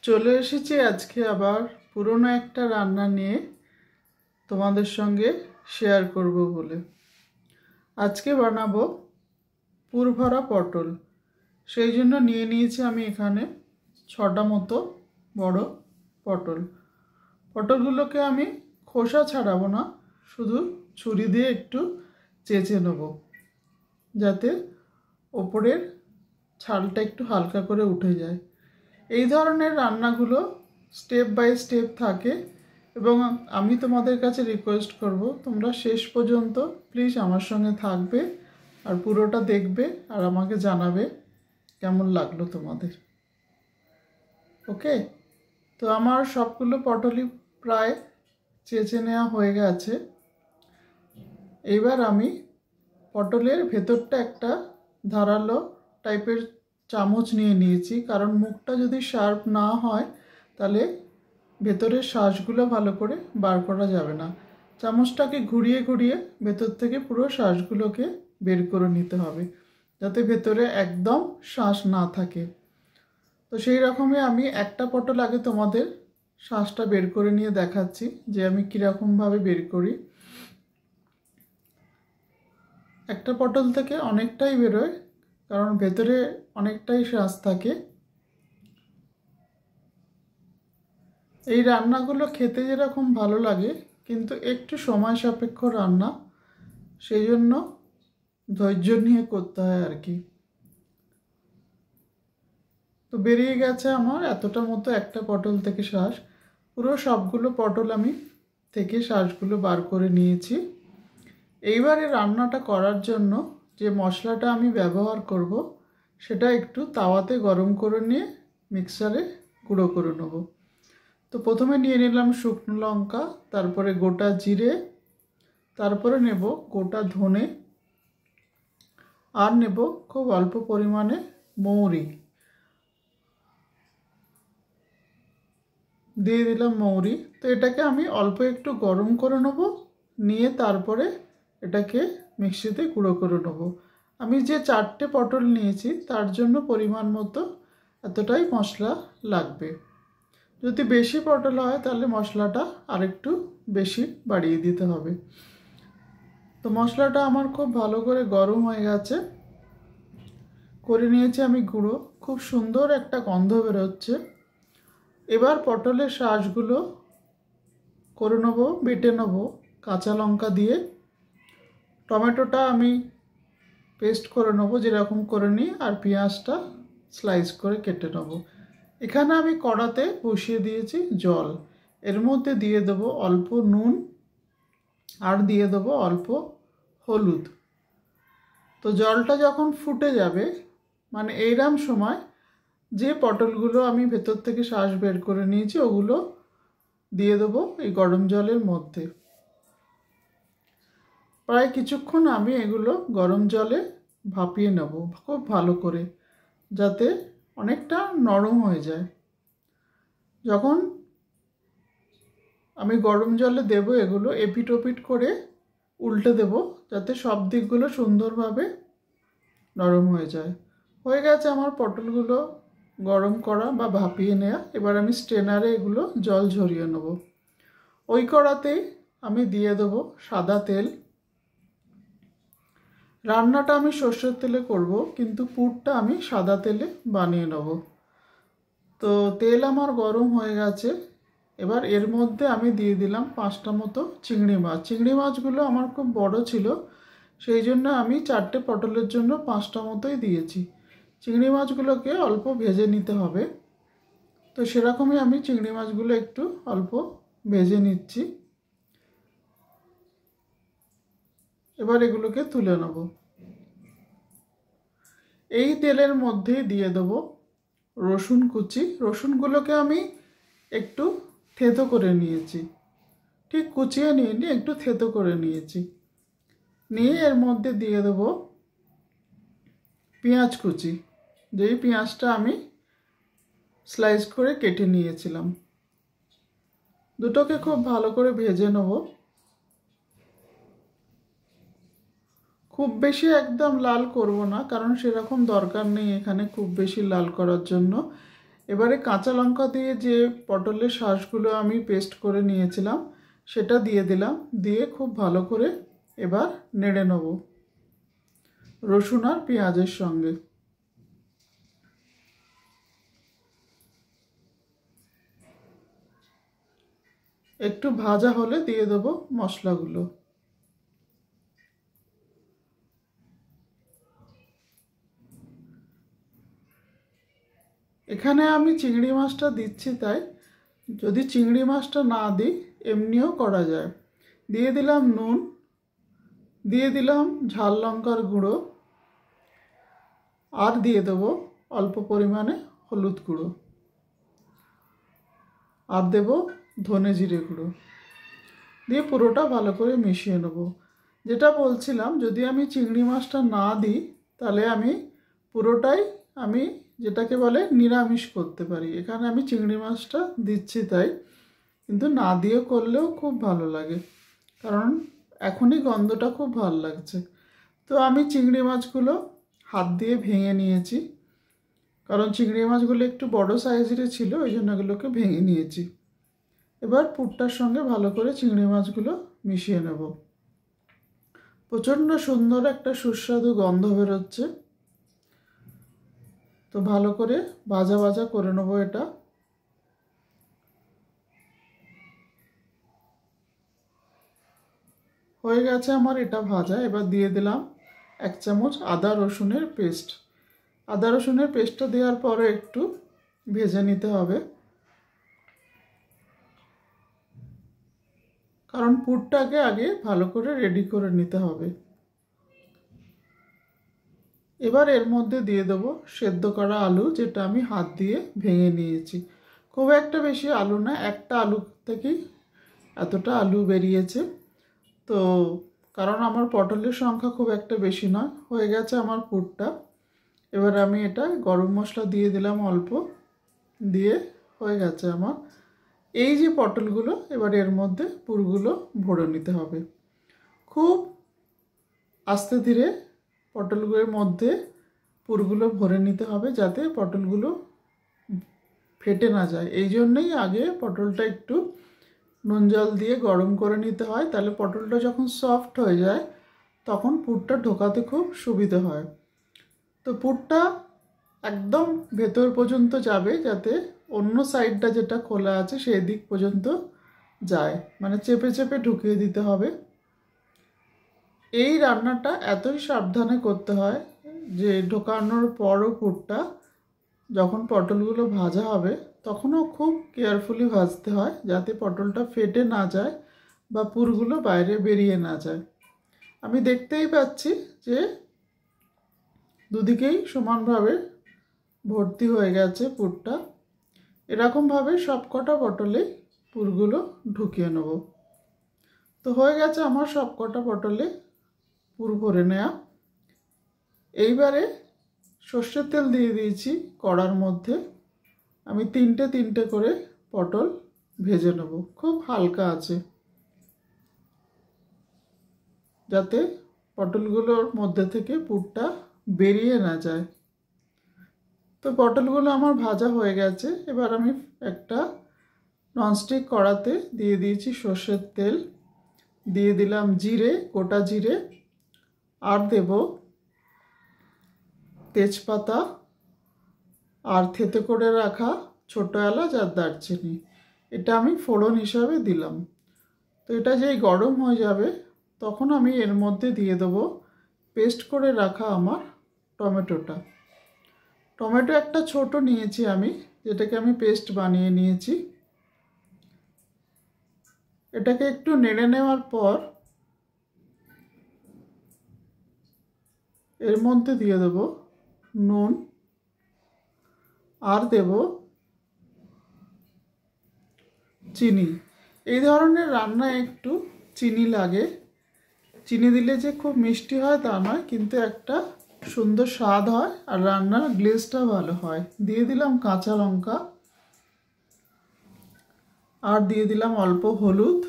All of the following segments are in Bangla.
চলে এসেছি আজকে আবার পুরনো একটা রান্না নিয়ে তোমাদের সঙ্গে শেয়ার করব বলে। আজকে বানাবো পুরভরা পটল। সেই জন্য নিয়ে নিয়েছি আমি এখানে 6টা মতো বড় পটল। পটলগুলোকে আমি খোসা ছাড়াবো না, শুধু ছুরি দিয়ে একটু চেঁচে নেব, যাতে ওপরের ছালটা একটু হালকা করে উঠে যায়। এই ধরনের রান্নাগুলো স্টেপ বাই স্টেপ থাকে এবং আমি তোমাদের কাছে রিকোয়েস্ট করব তোমরা শেষ পর্যন্ত প্লিজ আমার সঙ্গে থাকবে আর পুরোটা দেখবে আর আমাকে জানাবে কেমন লাগলো তোমাদের। ওকে, তো আমার সবগুলো পটলই প্রায় চেঁচে নেওয়া হয়ে গেছে। এবার আমি পটলের ভেতরটা একটা ধারালো টাইপের চামচ নিয়ে নিয়েছি, কারণ মুখটা যদি শার্প না হয় তাহলে ভেতরের শ্বাসগুলো ভালো করে বার করা যাবে না। চামচটাকে ঘুরিয়ে ঘুরিয়ে ভেতর থেকে পুরো শ্বাসগুলোকে বের করে নিতে হবে, যাতে ভেতরে একদম শ্বাস না থাকে। তো সেই রকমই আমি একটা পটল আগে তোমাদের শ্বাসটা বের করে নিয়ে দেখাচ্ছি যে আমি কীরকমভাবে বের করি। একটা পটল থেকে অনেকটাই বেরোয়, কারণ ভেতরে অনেকটাই শ্বাস থাকে। এই রান্নাগুলো খেতে যেরকম ভালো লাগে, কিন্তু একটু সময় সাপেক্ষ রান্না, সেই জন্য ধৈর্য নিয়ে করতে হয় আর কি। তো বেরিয়ে গেছে আমার এতটা মতো একটা পটল থেকে শ্বাস। পুরো সবগুলো পটল আমি থেকে শ্বাসগুলো বার করে নিয়েছি। এইবারে রান্নাটা করার জন্য যে মশলাটা আমি ব্যবহার করব সেটা একটু তাওয়াতে গরম করে নিয়ে মিক্সারে গুঁড়ো করে নেব। তো প্রথমে নিয়ে নিলাম শুকনো লঙ্কা, তারপরে গোটা জিরে, তারপরে নেব গোটা ধনে, আর নেব খুব অল্প পরিমাণে মৌরি। দিয়ে দিলাম মৌরি। তো এটাকে আমি অল্প একটু গরম করে নেব, নিয়ে তারপরে এটাকে মিক্সিতে গুঁড়ো করে নেব। আমি যে 4টে পটল নিয়েছি তার জন্য পরিমাণ মতো এতটাই মশলা লাগবে। যদি বেশি পটল হয় তাহলে মশলাটা আরেকটু বেশি বাড়িয়ে দিতে হবে। তো মশলাটা আমার খুব ভালো করে গরম হয়ে গেছে, করে নিয়েছি আমি গুঁড়ো। খুব সুন্দর একটা গন্ধ বেরোচ্ছে। এবার পটলের শ্বাসগুলো করে নেব, বেটে নেব কাঁচা লঙ্কা দিয়ে। টমেটোটা আমি পেস্ট করে নেব যেরকম করে নিই, আর পেঁয়াজটা স্লাইস করে কেটে নেব। এখানে আমি কড়াতে বসিয়ে দিয়েছি জল, এর মধ্যে দিয়ে দেবো অল্প নুন আর দিয়ে দেবো অল্প হলুদ। তো জলটা যখন ফুটে যাবে, মানে এইরকম সময় যে পটলগুলো আমি ভেতর থেকে শ্বাস বের করে নিয়েছি ওগুলো দিয়ে দেবো এই গরম জলের মধ্যে। প্রায় কিছুক্ষণ আমি এগুলো গরম জলে ভাপিয়ে নেব খুব ভালো করে, যাতে অনেকটা নরম হয়ে যায়। যখন আমি গরম জলে দেব এগুলো এপিট ওপিট করে উল্টে দেব, যাতে সব দিকগুলো সুন্দরভাবে নরম হয়ে যায়। হয়ে গেছে আমার পটলগুলো গরম করা বা ভাপিয়ে নেওয়া। এবার আমি স্ট্রেনারে এগুলো জল ঝরিয়ে নেব। ওই কড়াতেই আমি দিয়ে দেবো সাদা তেল। রান্নাটা আমি সর্ষের তেলে করব, কিন্তু পুরটা আমি সাদা তেলে বানিয়ে নেব। তো তেল আমার গরম হয়ে গেছে। এবার এর মধ্যে আমি দিয়ে দিলাম 5টা মতো চিংড়ি মাছ। চিংড়ি মাছগুলো আমার খুব বড় ছিল, সেই জন্য আমি 4টে পটলের জন্য 5টা মতোই দিয়েছি। চিংড়ি মাছগুলোকে অল্প ভেজে নিতে হবে, তো সেরকমই আমি চিংড়ি মাছগুলো একটু অল্প ভেজে নিচ্ছি। এবার এগুলোকে তুলে নেব। এই তেলের মধ্যে দিয়ে দেবো রসুন কুচি। রসুনগুলোকে আমি একটু থেতো করে নিয়েছি, ঠিক কুচিয়ে নিয়ে একটু থেতো করে নিয়েছি। নিয়ে এর মধ্যে দিয়ে দেবো পেঁয়াজ কুচি, যেই পেঁয়াজটা আমি স্লাইস করে কেটে নিয়েছিলাম। দুটোকে খুব ভালো করে ভেজে নেব। খুব বেশি একদম লাল করব না, কারণ সেরকম দরকার নেই এখানে খুব বেশি লাল করার জন্য। এবারে কাঁচা লঙ্কা দিয়ে যে পটলের শাঁসগুলো আমি পেস্ট করে নিয়েছিলাম সেটা দিয়ে দিলাম, দিয়ে খুব ভালো করে এবার নেড়ে নেব রসুন আর পেঁয়াজের সঙ্গে। একটু ভাজা হলে দিয়ে দেব মশলাগুলো। এখানে আমি চিংড়ি মাছটা দিচ্ছি, তাই যদি চিংড়ি মাছটা না দিই এমনিও করা যায়। দিয়ে দিলাম নুন, দিয়ে দিলাম ঝাল লঙ্কার গুঁড়ো, আর দিয়ে দেবো অল্প পরিমাণে হলুদ গুঁড়ো, আর দেব ধনে জিরে গুঁড়ো, দিয়ে পুরোটা ভালো করে মিশিয়ে নেব। যেটা বলছিলাম, যদি আমি চিংড়ি মাছটা না দিই তাহলে আমি পুরোটাই যেটাকে বলে নিরামিষ করতে পারি। এখানে আমি চিংড়ি মাছটা দিচ্ছি তাই, কিন্তু না দিয়ে করলেও খুব ভালো লাগে, কারণ এখনই গন্ধটা খুব ভালো লাগছে। তো আমি চিংড়ি মাছগুলো হাত দিয়ে ভেঙে নিয়েছি, কারণ চিংড়ি মাছগুলো একটু বড় সাইজের ছিল, ওই জন্য এগুলোকে ভেঙে নিয়েছি। এবার পুরটার সঙ্গে ভালো করে চিংড়ি মাছগুলো মিশিয়ে নেব। প্রচণ্ড সুন্দর একটা সুস্বাদু গন্ধ বেরোচ্ছে, তো ভালো করে ভাজা ভাজা করে নেব এটা। হয়ে গেছে আমার এটা ভাজা। এবার দিয়ে দিলাম 1 চামচ আদা রসুনের পেস্ট। আদা রসুনের পেস্টটা দেওয়ার পরে একটু ভেজে নিতে হবে, কারণ পুরটাকে আগে ভালো করে রেডি করে নিতে হবে। এবার এর মধ্যে দিয়ে দেবো সেদ্ধ করা আলু, যেটা আমি হাত দিয়ে ভেঙে নিয়েছি। খুব একটা বেশি আলু না, একটা আলু থেকেই এতটা আলু বেরিয়েছে। তো কারণ আমার পটলের সংখ্যা খুব একটা বেশি নয়। হয়ে গেছে আমার পুরটা। এবার আমি এটা গরম মশলা দিয়ে দিলাম অল্প, দিয়ে হয়ে গেছে আমার। এই যে পটলগুলো, এবার এর মধ্যে পুরগুলো ভরে নিতে হবে। খুব আস্তে ধীরে পটলগুলোর মধ্যে পুরগুলো ভরে নিতে হবে, যাতে পটলগুলো ফেটে না যায়। এই জন্যই আগে পটলটা একটু নুন জল দিয়ে গরম করে নিতে হয়, তাহলে পটলটা যখন সফট হয়ে যায় তখন পুরটা ঢোকাতে খুব সুবিধে হয়। তো পুরটা একদম ভেতর পর্যন্ত যাবে, যাতে অন্য সাইডটা যেটা খোলা আছে সেই দিক পর্যন্ত যায়, মানে চেপে চেপে ঢুকিয়ে দিতে হবে। এই রান্নাটা এতই সাবধানে করতে হয় যে ঢোকানোর পরও পুরটা যখন পটলগুলো ভাজা হবে তখনও খুব কেয়ারফুলি ভাজতে হয়, যাতে পটলটা ফেটে না যায় বা পুরগুলো বাইরে বেরিয়ে না যায়। আমি দেখতেই পাচ্ছি যে দুদিকেই সমানভাবে ভর্তি হয়ে গেছে পুরটা। এরকমভাবে সবকটা পটলে পুরগুলো ঢুকিয়ে নেব। তো হয়ে গেছে আমার সবকটা পটলে পুর ভরে নেওয়া। এইবারে সর্ষের তেল দিয়ে দিয়েছি কড়ার মধ্যে। আমি তিনটে করে পটল ভেজে নেব, খুব হালকা আছে, যাতে পটলগুলোর মধ্যে থেকে পুরটা বেরিয়ে না যায়। তো পটলগুলো আমার ভাজা হয়ে গেছে। এবার আমি একটা ননস্টিক কড়াতে দিয়ে দিয়েছি সর্ষের তেল, দিয়ে দিলাম জিরে, গোটা জিরে, আর দেব তেজপাতা, আর থেতে করে রাখা ছোটো এলাচ আর দারচিনি। এটা আমি ফোড়ন হিসাবে দিলাম। তো এটা যেই গরম হয়ে যাবে তখন আমি এর মধ্যে দিয়ে দেবো পেস্ট করে রাখা আমার টমেটোটা। টমেটো একটা ছোট নিয়েছি আমি, যেটাকে আমি পেস্ট বানিয়ে নিয়েছি। এটাকে একটু নেড়ে নেওয়ার পর এর মধ্যে দিয়ে দেব নুন, আর দেব চিনি। এই ধরনের রান্নায় একটু চিনি লাগে। চিনি দিলে যে খুব মিষ্টি হয় তা নয়, কিন্তু একটা সুন্দর স্বাদ হয় আর রান্নার গ্লেজটা ভালো হয়। দিয়ে দিলাম কাঁচা লঙ্কা, আর দিয়ে দিলাম অল্প হলুদ।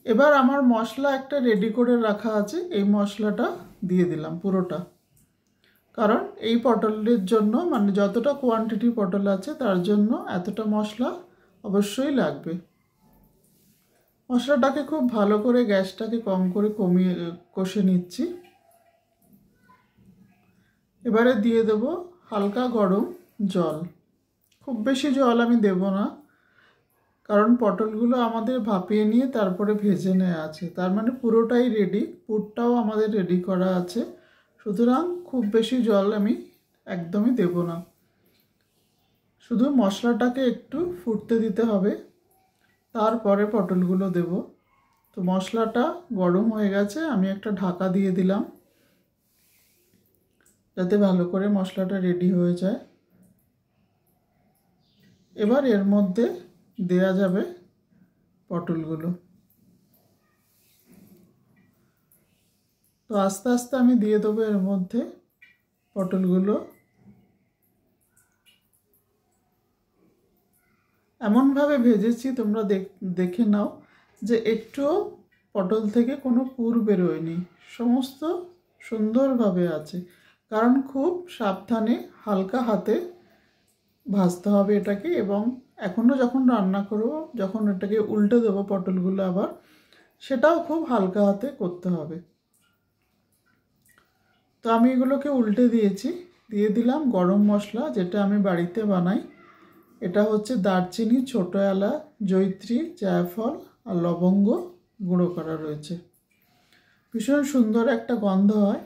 এবার আমার মশলা একটা রেডি করে রাখা আছে, এই মশলাটা দিয়ে দিলাম পুরোটা। কারণ এই পটলের জন্য মানে যতটা কোয়ান্টিটি পটল আছে তার জন্য এতটা মশলা অবশ্যই লাগবে। মশলাটাকে খুব ভালো করে গ্যাসটাকে কম করে কমিয়ে কষে নিচ্ছি। এবারে দিয়ে দেব হালকা গরম জল। খুব বেশি জল আমি দেব না, কারণ পটলগুলো আমাদের ভাপিয়ে নিয়ে তারপরে ভেজে নেওয়া আছে, তার মানে পুরোটাই রেডি, পুরটাও আমাদের রেডি করা আছে। সুতরাং খুব বেশি জল আমি একদমই দেব না, শুধু মশলাটাকে একটু ফুটতে দিতে হবে, তারপরে পটলগুলো দেব। তো মশলাটা গরম হয়ে গেছে, আমি একটা ঢাকা দিয়ে দিলাম যাতে ভালো করে মশলাটা রেডি হয়ে যায়। এবার এর মধ্যে দেয়া যাবে পটলগুলো। তো আস্তে আস্তে আমি দিয়ে দেবো এর মধ্যে পটলগুলো। এমনভাবে ভেজেছি তোমরা দেখে নাও যে একটুও পটল থেকে কোনো পুর বেরোয়নি, সমস্ত সুন্দরভাবে আছে। কারণ খুব সাবধানে হালকা হাতে ভাজতে হবে এটাকে, এবং এখনও যখন রান্না করবো, যখন এটাকে উল্টে দেবো পটলগুলো আবার, সেটাও খুব হালকা হাতে করতে হবে। তো আমি এগুলোকে উল্টে দিয়েছি, দিয়ে দিলাম গরম মশলা যেটা আমি বাড়িতে বানাই। এটা হচ্ছে দারচিনি, ছোটো এলাচ, জয়িত্রী, জায়ফল আর লবঙ্গ গুঁড়ো করা রয়েছে। ভীষণ সুন্দর একটা গন্ধ হয়,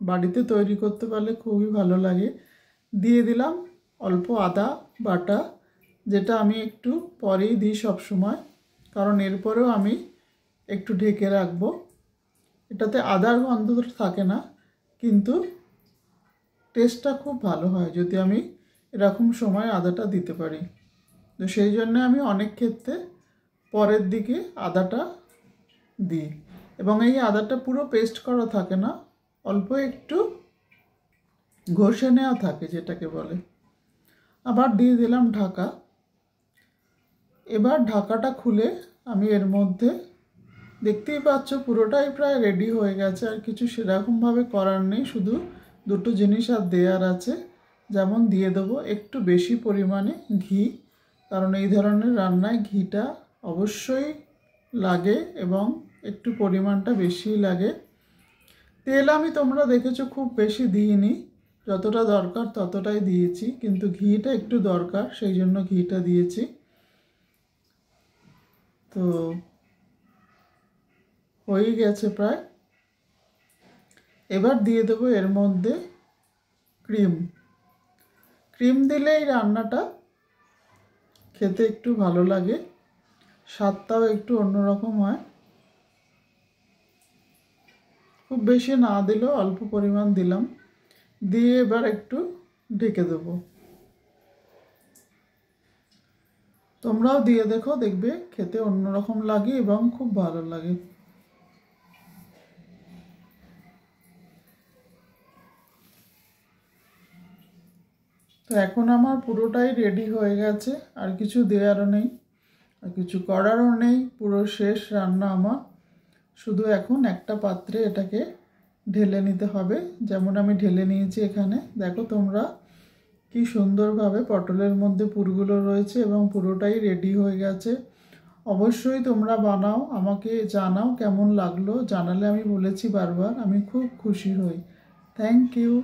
বাড়িতে তৈরি করতে পারলে খুবই ভালো লাগে। দিয়ে দিলাম অল্প আদা বাটা, যেটা আমি একটু পরেই দিই সবসময়, কারণ এরপরেও আমি একটু ঢেকে রাখবো। এটাতে আদার গন্ধ থাকে না, কিন্তু টেস্টটা খুব ভালো হয় যদি আমি এরকম সময় আদাটা দিতে পারি। তো সেই জন্য আমি অনেক ক্ষেত্রে পরের দিকে আদাটা দিই, এবং এই আদাটা পুরো পেস্ট করা থাকে না, অল্প একটু ঘষে নেওয়া থাকে যেটাকে বলে। আবার দিয়ে দিলাম ঢাকা। এবার ঢাকাটা খুলে আমি এর মধ্যে, দেখতেই পাচ্ছ পুরোটাই প্রায় রেডি হয়ে গেছে, আর কিছু সেরকমভাবে করার নেই, শুধু দুটো জিনিস আর দেওয়ার আছে। যেমন দিয়ে দেবো একটু বেশি পরিমাণে ঘি, কারণ এই ধরনের রান্নায় ঘিটা অবশ্যই লাগে এবং একটু পরিমাণটা বেশিই লাগে। তেল আমি তোমরা দেখেছো খুব বেশি দিইনি, যতটা দরকার ততটাই দিয়েছি, কিন্তু ঘিটা একটু দরকার সেই জন্য ঘিটা দিয়েছি। তো হয়ে গেছে প্রায়। এবার দিয়ে দেবো এর মধ্যে ক্রিম। ক্রিম দিলে এই রান্নাটা খেতে একটু ভালো লাগে, স্বাদটাও একটু অন্যরকম হয়। খুব বেশি না দিলেও অল্প পরিমাণ দিলাম, দিয়ে এবার একটু ঢেকে দেবো। তোমরাও দিয়ে দেখো, দেখবে খেতে অন্যরকম লাগে এবং খুব ভালো লাগে। তো এখন আমার পুরোটাই রেডি হয়ে গেছে, আর কিছু দেওয়ারও নেই আর কিছু করারও নেই, পুরো শেষ রান্না আমার। শুধু এখন একটা পাত্রে এটাকে ঢেলে নিতে হবে, যেমন আমি ঢেলে নিয়েছি এখানে। দেখো তোমরা কি সুন্দরভাবে পটলের মধ্যে পুরগুলো রয়েছে এবং পুরোটাই রেডি হয়ে গেছে। অবশ্যই তোমরা বানাও, আমাকে জানাও কেমন লাগলো, জানালে আমি বলেছি বারবার আমি খুব খুশি হই। Thank you.